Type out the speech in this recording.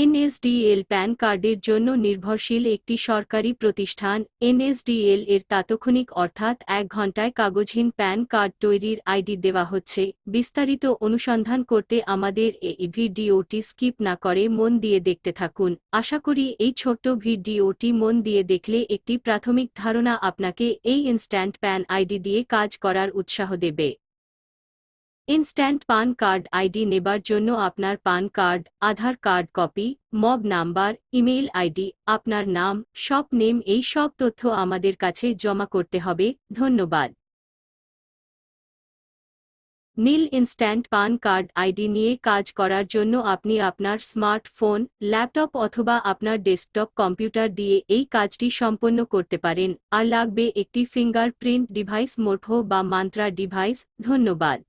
NSDL pan কার্ডের জন্য নির্ভরশীল একটি সরকারি প্রতিষ্ঠান। NSDL এর তাৎক্ষণিক অর্থাৎ 1 ঘন্টায় কাগজহীন প্যান কার্ড তৈরির আইডি দেওয়া হচ্ছে। বিস্তারিত অনুসন্ধান করতে আমাদের এই ভিডিওটি স্কিপ না করে মন দিয়ে দেখতে থাকুন। আশা করি এই ছোট্ট ভিডিওটি মন দিয়ে দেখলে একটি প্রাথমিক ধারণা আপনাকে এই ইনস্ট্যান্ট প্যান আইডি দিয়ে কাজ করার উৎসাহ দেবে। ইনস্ট্যান্ট পান কার্ড আইডি নেবার জন্য আপনার PAN card, Aadhaar card copy, mob number, email ID, আপনার নাম, শপ নেম এই সব তথ্য আমাদের কাছে জমা করতে হবে। ধন্যবাদ। নীল ইনস্ট্যান্ট পান কার্ড আইডি নিয়ে কাজ করার জন্য আপনি আপনার স্মার্টফোন, ল্যাপটপ অথবা আপনার ডেস্কটপ কম্পিউটার দিয়ে এই কাজটি সম্পন্ন করতে পারেন। আর লাগবে একটি ফিঙ্গারপ্রিন্ট ডিভাইস, মোটো বা মান্ত্রা ডিভাইস। ধন্যবাদ।